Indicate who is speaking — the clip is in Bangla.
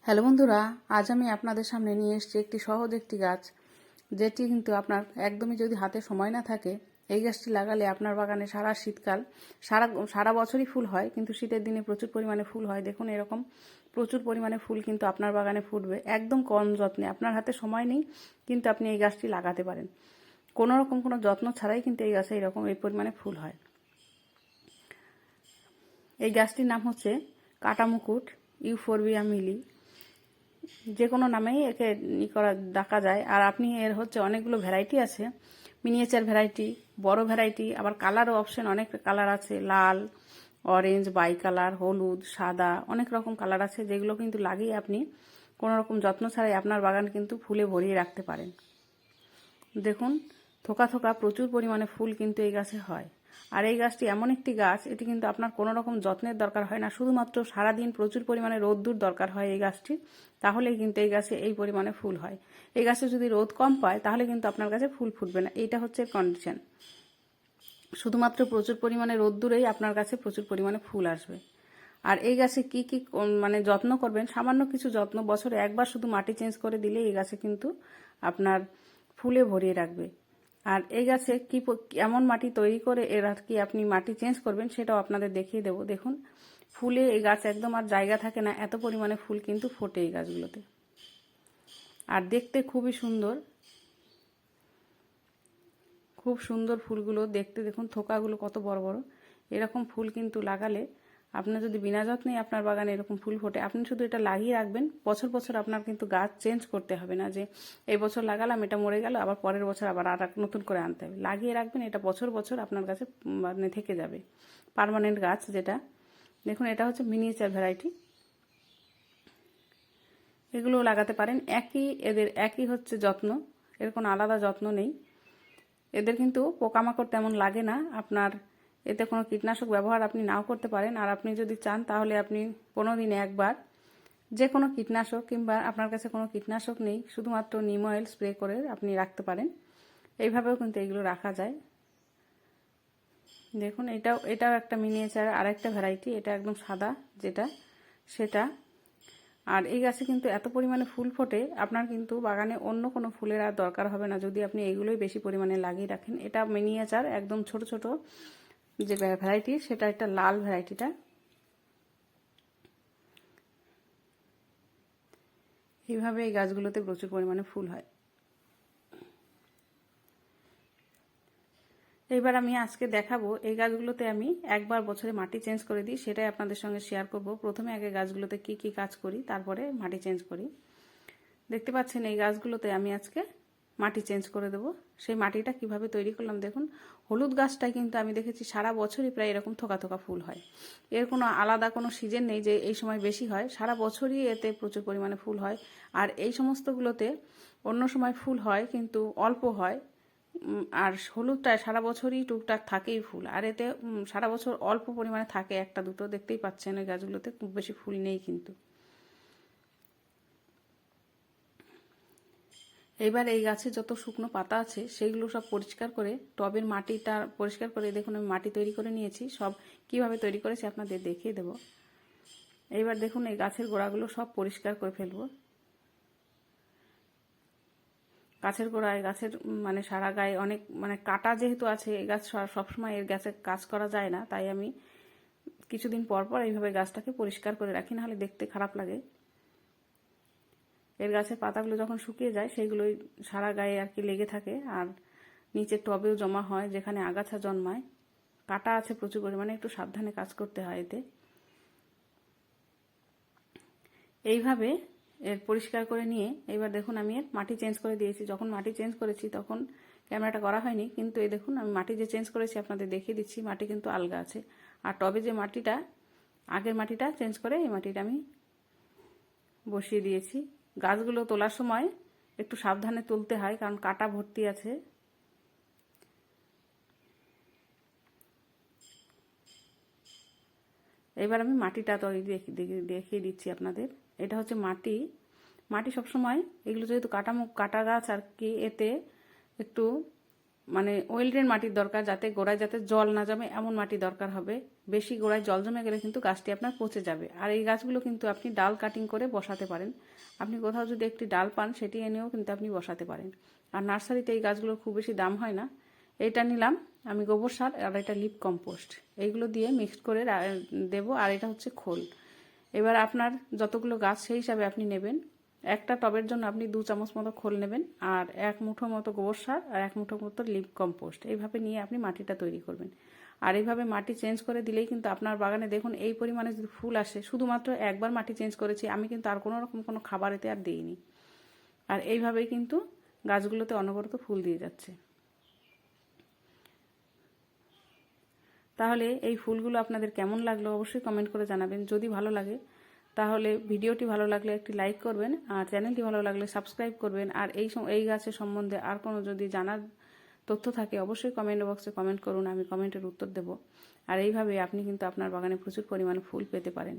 Speaker 1: হ্যালো বন্ধুরা, আজ আমি আপনাদের সামনে নিয়ে এসেছি একটি সহজ একটি গাছ, যেটি কিন্তু আপনার একদমই যদি হাতে সময় না থাকে, এই গাছটি লাগালে আপনার বাগানে সারা শীতকাল সারা সারা বছরই ফুল হয়, কিন্তু শীতের দিনে প্রচুর পরিমাণে ফুল হয়। দেখুন এরকম প্রচুর পরিমাণে ফুল কিন্তু আপনার বাগানে ফুটবে একদম কম যত্নে। আপনার হাতে সময় নেই কিন্তু আপনি এই গাছটি লাগাতে পারেন, কোনো রকম কোনো যত্ন ছাড়াই কিন্তু এই গাছে এরকম এই পরিমাণে ফুল হয়। এই গাছটির নাম হচ্ছে কাটামুকুট ইউফোরবিয়া মিলি, যে কোনো নামেই একে ডাকা যায়। আর আপনি এর হচ্ছে অনেকগুলো ভ্যারাইটি আছে, মিনিয়েচার ভ্যারাইটি, বড় ভ্যারাইটি, আবার কালারও অপশন অনেক কালার আছে, লাল, অরেঞ্জ, বাই কালার, হলুদ, সাদা, অনেক রকম কালার আছে, যেগুলো কিন্তু লাগিয়ে আপনি কোনো রকম যত্ন ছাড়াই আপনার বাগান কিন্তু ফুলে ভরিয়ে রাখতে পারেন। দেখুন থোকা থোকা প্রচুর পরিমাণে ফুল কিন্তু এই গাছে হয়। আর এই গাছটি এমন একটি গাছ, এটি কিন্তু আপনার কোনো রকম যত্নের দরকার হয় না, শুধুমাত্র সারাদিন প্রচুর পরিমাণে রোদ্দুর দরকার হয় এই গাছটি, তাহলেই কিন্তু এই গাছে এই পরিমাণে ফুল হয়। এই গাছে যদি রোদ কম পায় তাহলে কিন্তু আপনার কাছে ফুল ফুটবে না, এইটা হচ্ছে কন্ডিশন। শুধুমাত্র প্রচুর পরিমাণে রোদ্দুরেই আপনার কাছে প্রচুর পরিমাণে ফুল আসবে। আর এই গাছে কি কি যত্ন করবেন, সামান্য কিছু যত্ন, বছরে একবার শুধু মাটি চেঞ্জ করে দিলে এই গাছে কিন্তু আপনার ফুলে ভরিয়ে রাখবে। আর এই গাছে কি এমন মাটি তৈরি করে এর কি আপনি মাটি চেঞ্জ করবেন সেটাও আপনাদের দেখিয়ে দেবো। দেখুন ফুলে এই গাছ একদম আর জায়গা থাকে না, এত পরিমাণে ফুল কিন্তু ফোটে এই গাছগুলোতে। আর দেখতে খুবই সুন্দর, খুব সুন্দর ফুলগুলো দেখতে। দেখুন থোকাগুলো কত বড় বড়। এরকম ফুল কিন্তু লাগালে আপনার যদি বিনা যত্নে আপনার বাগানে এরকম ফুল ফোটে, আপনি শুধু এটা লাগিয়ে রাখবেন, বছর বছর আপনার কিন্তু গাছ চেঞ্জ করতে হবে না, যে এই বছর লাগালাম এটা মরে গেল আবার পরের বছর আবার আর নতুন করে আনতে হবে। লাগিয়ে রাখবেন, এটা বছর বছর আপনার কাছে মানে থেকে যাবে, পার্মানেন্ট গাছ যেটা। দেখুন এটা হচ্ছে মিনিয়েচার ভ্যারাইটি, এগুলোও লাগাতে পারেন। এদের একই হচ্ছে যত্ন, এর কোনো আলাদা যত্ন নেই। এদের কিন্তু পোকামাকড় তেমন লাগে না, আপনার এতে কোনো কীটনাশক ব্যবহার আপনি নাও করতে পারেন। আর আপনি যদি চান তাহলে আপনি 15 দিনে একবার যে কোনো কীটনাশক, কিংবা আপনার কাছে কোনো কীটনাশক নেই, শুধুমাত্র নিম অয়েল স্প্রে করে আপনি রাখতে পারেন। এইভাবেও কিন্তু এগুলো রাখা যায়। দেখুন এটাও একটা মিনিয়েচার আর একটা ভ্যারাইটি, এটা একদম সাদা যেটা সেটা। আর এই গাছে কিন্তু এত পরিমাণে ফুল ফোটে, আপনার কিন্তু বাগানে অন্য কোনো ফুলের আর দরকার হবে না যদি আপনি এইগুলোই বেশি পরিমাণে লাগিয়ে রাখেন। এটা মিনিয়েচার একদম ছোট ছোট যে ভ্যারাইটি, সেটা একটা লাল ভ্যারাইটিটা। এইভাবে এই গাছগুলোতে প্রচুর পরিমাণে ফুল হয়। এইবার আমি আজকে দেখাবো এই গাছগুলোতে আমি একবার বছরে মাটি চেঞ্জ করে দিই, সেটাই আপনাদের সঙ্গে শেয়ার করব। প্রথমে আগে গাছগুলোতে কি কি কাজ করি, তারপরে মাটি চেঞ্জ করি। দেখতে পাচ্ছেন এই গাছগুলোতে আমি আজকে মাটি চেঞ্জ করে দেবো। সেই মাটিটা কিভাবে তৈরি করলাম দেখুন। হলুদ গাছটাই কিন্তু আমি দেখেছি সারা বছরই প্রায় এরকম থোকা থোকা ফুল হয়, এর কোনো আলাদা কোনো সিজন নেই যে এই সময় বেশি হয়, সারা বছরই এতে প্রচুর পরিমাণে ফুল হয়। আর এই সমস্তগুলোতে অন্য সময় ফুল হয় কিন্তু অল্প হয়, আর হলুদটায় সারা বছরই টুকটাক থাকেই ফুল, আর এতে সারা বছর অল্প পরিমাণে থাকে একটা দুটো। দেখতেই পাচ্ছেন ওই গাছগুলোতে খুব বেশি ফুল নেই কিন্তু। এবার এই গাছে যত শুকনো পাতা আছে সেইগুলো সব পরিষ্কার করে, টবের মাটিটা পরিষ্কার করে, দেখুন আমি মাটি তৈরি করে নিয়েছি। সব কিভাবে তৈরি করেছি আপনাদের দেখিয়ে দেব। এইবার দেখুন এই গাছের গোড়াগুলো সব পরিষ্কার করে ফেলবো। গাছের গোড়ায়, গাছের মানে সারা গায়ে অনেক কাটা যেহেতু আছে, এই গাছ সবসময় এর গাছে কাজ করা যায় না, তাই আমি কিছুদিন পর পর এইভাবে গাছটাকে পরিষ্কার করে রাখি, নাহলে দেখতে খারাপ লাগে। এর গাছের পাতাগুলো যখন শুকিয়ে যায় সেইগুলোই সারা গায়ে আর কি লেগে থাকে, আর নিচের টবেও জমা হয় যেখানে আগাছা জন্মায়। কাটা আছে প্রচুর পরিমাণে, একটু সাবধানে কাজ করতে হয় এতে। এইভাবে এর পরিষ্কার করে নিয়ে এবার দেখুন আমি এর মাটি চেঞ্জ করে দিয়েছি। যখন মাটি চেঞ্জ করেছি তখন ক্যামেরাটা করা হয়নি, কিন্তু এই দেখুন আমি মাটি যে চেঞ্জ করেছি আপনাদের দেখিয়ে দিচ্ছি। মাটি কিন্তু আলগা আছে, আর টবে যে মাটিটা, আগের মাটিটা চেঞ্জ করে এই মাটিটা আমি বসিয়ে দিয়েছি। গাছগুলো তোলার সময় একটু সাবধানে তুলতে হয়, কারণ কাটা ভর্তি আছে। এবার আমি মাটিটা তৈরি দেখিয়ে দিচ্ছি আপনাদের। এটা হচ্ছে মাটি। মাটি সবসময় এগুলো যেহেতু কাটা গাছ আর কি, এতে একটু মানে ওয়েল ড্রেন মাটির দরকার, যাতে গোড়ায় যাতে জল না জমে এমন মাটি দরকার হবে। বেশি গোড়ায় জল জমে গেলে কিন্তু গাছটি আপনার পচে যাবে। আর এই গাছগুলো কিন্তু আপনি ডাল কাটিং করে বসাতে পারেন। আপনি কোথাও যদি একটি ডাল পান সেটি এনেও কিন্তু আপনি বসাতে পারেন। আর নার্সারিতে এই গাছগুলোর খুব বেশি দাম হয় না। এইটা নিলাম আমি গোবর সার, আর এটা লিপ কম্পোস্ট, এইগুলো দিয়ে মিক্সড করে দেবো। আর এটা হচ্ছে খোল। এবার আপনার যতগুলো গাছ সেই হিসাবে আপনি নেবেন। একটা টবের জন্য আপনি 2 চামচ মতো খোল নেবেন, আর 1 মুঠো মতো গোবর সার, আর 1 মুঠো মতো লিপ কম্পোস্ট। এইভাবে নিয়ে আপনি মাটিটা তৈরি করবেন। আর এইভাবে মাটি চেঞ্জ করে দিলেই কিন্তু আপনার বাগানে দেখুন এই পরিমাণে যদি ফুল আসে। শুধুমাত্র একবার মাটি চেঞ্জ করেছি আমি, কিন্তু আর কোনো রকম কোনো খাবার এতে আর দিইনি। আর এইভাবেই কিন্তু গাছগুলোতে অনবরত ফুল দিয়ে যাচ্ছে। তাহলে এই ফুলগুলো আপনাদের কেমন লাগলো অবশ্যই কমেন্ট করে জানাবেন। যদি ভালো লাগে তাহলে ভিডিওটি ভালো লাগলে একটি লাইক করবেন, আর চ্যানেলটি ভালো লাগলে সাবস্ক্রাইব করবেন। আর এই গাছের সম্বন্ধে আর কোনো যদি জানার তথ্য থাকে অবশ্যই কমেন্ট বক্সে কমেন্ট করুন, আমি কমেন্টের উত্তর দেব। আর এইভাবে আপনি কিন্তু আপনার বাগানে প্রচুর পরিমাণে ফুল পেতে পারেন।